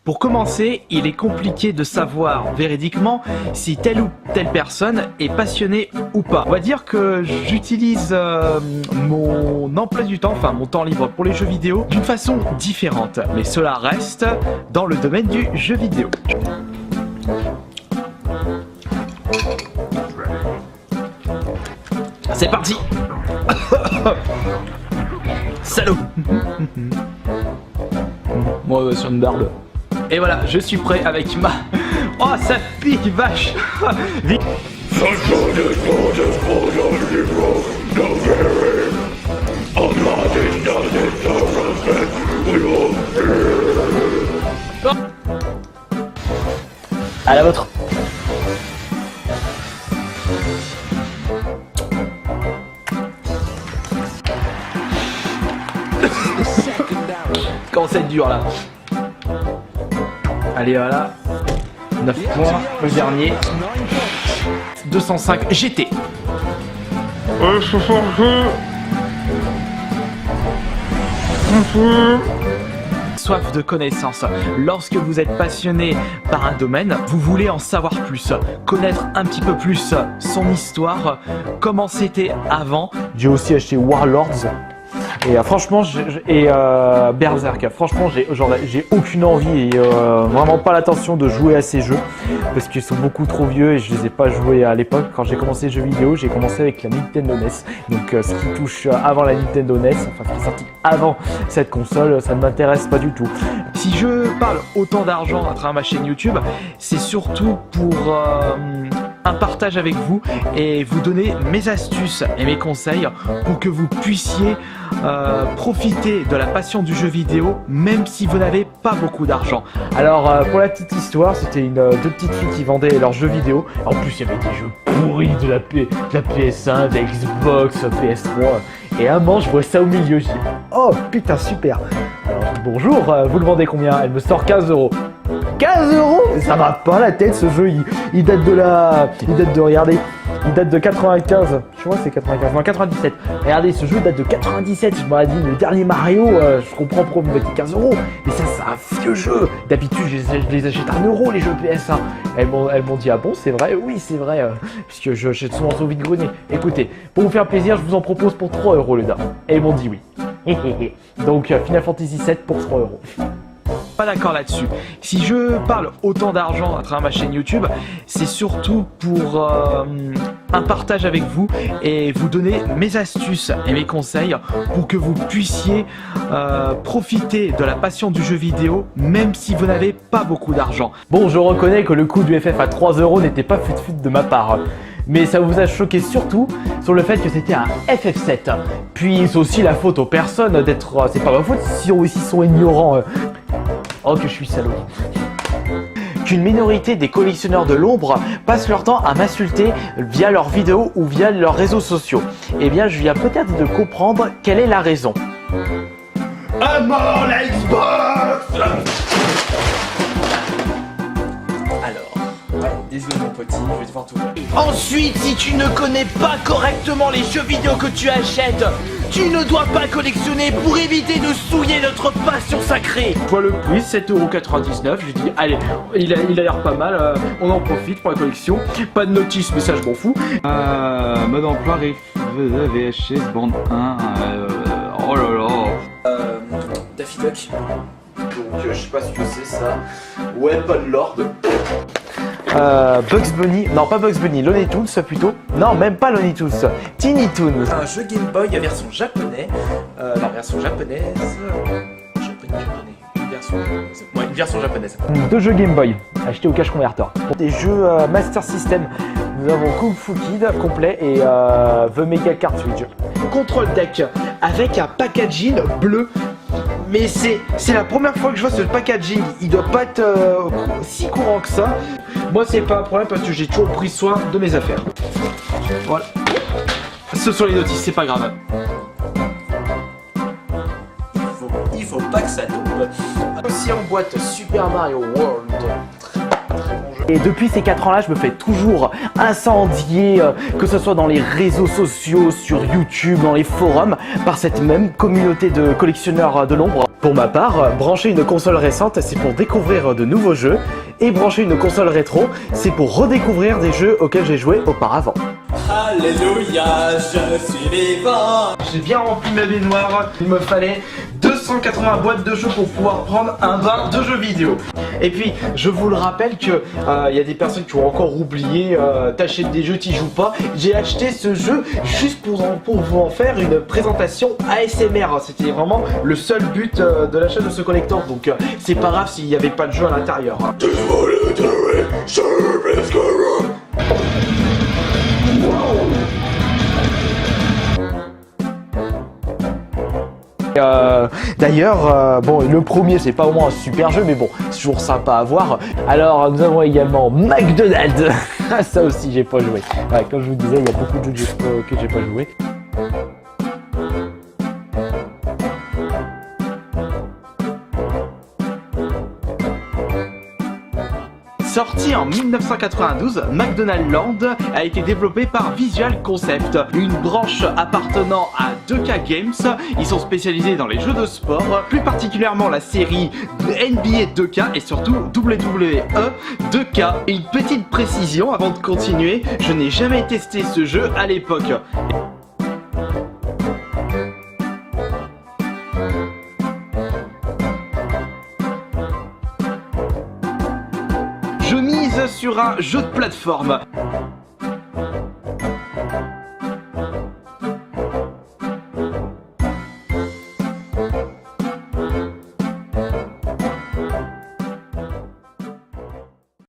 Pour commencer, il est compliqué de savoir véridiquement si telle ou telle personne est passionnée ou pas. On va dire que j'utilise mon emploi du temps, enfin mon temps libre pour les jeux vidéo d'une façon différente. Mais cela reste dans le domaine du jeu vidéo. C'est parti. Salaud. Moi sur une barbe. Et voilà, je suis prêt avec ma... Oh, ça pique, vache. Vite. À la vôtre. Quand c'est dur là. Allez voilà. 9 points, le dernier. 205 GT. Soif de connaissance. Lorsque vous êtes passionné par un domaine, vous voulez en savoir plus, connaître un petit peu plus son histoire, comment c'était avant. J'ai aussi acheté Warlords. Et franchement, Berserk, franchement, j'ai aucune envie et vraiment pas l'intention de jouer à ces jeux parce qu'ils sont beaucoup trop vieux et je les ai pas joués à l'époque. Quand j'ai commencé les jeux vidéo, j'ai commencé avec la Nintendo NES. Donc ce qui touche avant la Nintendo NES, enfin ce qui est sorti avant cette console, ça ne m'intéresse pas du tout. Si je parle autant d'argent à travers ma chaîne YouTube, c'est surtout pour un partage avec vous et vous donner mes astuces et mes conseils pour que vous puissiez profiter de la passion du jeu vidéo même si vous n'avez pas beaucoup d'argent. Alors pour la petite histoire, c'était deux petites filles qui vendaient leurs jeux vidéo. En plus il y avait des jeux pourris de la PS1, de la Xbox, PS3 et à un moment je vois ça au milieu, je dis oh putain super. Alors bonjour, vous le vendez combien? Elle me sort 15 €. 15 €? Ça va pas la tête ce jeu, il date de 95, je crois que c'est 95, non 97. Regardez, ce jeu date de 97, je m'aurais dit le dernier Mario, je comprends pourquoi vous mettez 15 €, mais ça c'est un vieux jeu. D'habitude je les achète à 1 € les jeux PS1. Elles m'ont dit ah bon c'est vrai? Oui c'est vrai, puisque je achète souvent sur vide-grenier. Écoutez, pour vous faire plaisir, je vous en propose pour 3 € le dard. Et elles m'ont dit oui. Donc Final Fantasy VII pour 3 €. Pas d'accord là-dessus. Si je parle autant d'argent à travers ma chaîne YouTube, c'est surtout pour un partage avec vous et vous donner mes astuces et mes conseils pour que vous puissiez profiter de la passion du jeu vidéo même si vous n'avez pas beaucoup d'argent. Bon, je reconnais que le coût du FF à 3 € n'était pas fut de ma part. Mais ça vous a choqué surtout sur le fait que c'était un FF7. Puis c'est aussi la faute aux personnes d'être... c'est pas ma faute si ils sont ignorants. Oh que je suis salaud. Qu'une minorité des collectionneurs de l'ombre passent leur temps à m'insulter via leurs vidéos ou via leurs réseaux sociaux. Eh bien, je viens peut-être de comprendre quelle est la raison. À mort la Xbox! Désolé mon petit, je vais devoir tout. Ensuite, si tu ne connais pas correctement les jeux vidéo que tu achètes, tu ne dois pas collectionner pour éviter de souiller notre passion sacrée. Toi le prix, 7,99 €, je dis allez, il a l'air pas mal, on en profite pour la collection. Pas de notice, mais ça je m'en fous. Mode emploi, VHS, bande 1, oh là là. Daffy Duck. Donc je sais pas ce que c'est ça. Weapon Lord. Bugs Bunny, non pas Bugs Bunny, Looney Tunes plutôt, non même pas Looney Tunes, Tiny Toons. Un jeu Game Boy version japonais, version japonaise, une version japonaise. Deux jeux Game Boy, achetés au Cash Converter. Pour des jeux Master System, nous avons Kung Fu Kid complet et The Mega Cartridge. Control Deck avec un packaging bleu. Mais c'est la première fois que je vois ce packaging, il doit pas être si courant que ça. Moi c'est pas un problème parce que j'ai toujours pris soin de mes affaires. Voilà. Ce sont les notices, c'est pas grave. Il faut pas que ça tombe. Aussi en boîte Super Mario World. Très bon jeu. Et depuis ces 4 ans-là, je me fais toujours incendier, que ce soit dans les réseaux sociaux, sur YouTube, dans les forums, par cette même communauté de collectionneurs de l'ombre. Pour ma part, brancher une console récente, c'est pour découvrir de nouveaux jeux, et brancher une console rétro, c'est pour redécouvrir des jeux auxquels j'ai joué auparavant. Alléluia, je suis vivant. J'ai bien rempli ma baignoire, il me fallait 280 boîtes de jeux pour pouvoir prendre un bain de jeux vidéo. Et puis, je vous le rappelle que il y a des personnes qui ont encore oublié, t'achètes des jeux, t'y joues pas. J'ai acheté ce jeu juste pour vous en faire une présentation ASMR. C'était vraiment le seul but de l'achat de ce collector. Donc, c'est pas grave s'il n'y avait pas de jeu à l'intérieur. D'ailleurs, bon, le premier c'est pas vraiment un super jeu, mais bon, c'est toujours sympa à voir. Alors, nous avons également McDonald's. Ça aussi, j'ai pas joué. Ouais, comme je vous disais, il y a beaucoup de jeux que j'ai pas joué. Sorti en 1992, McDonald's Land a été développé par Visual Concept, une branche appartenant à 2K Games. Ils sont spécialisés dans les jeux de sport, plus particulièrement la série NBA 2K et surtout WWE 2K. Une petite précision avant de continuer, je n'ai jamais testé ce jeu à l'époque. Je mise sur un jeu de plateforme.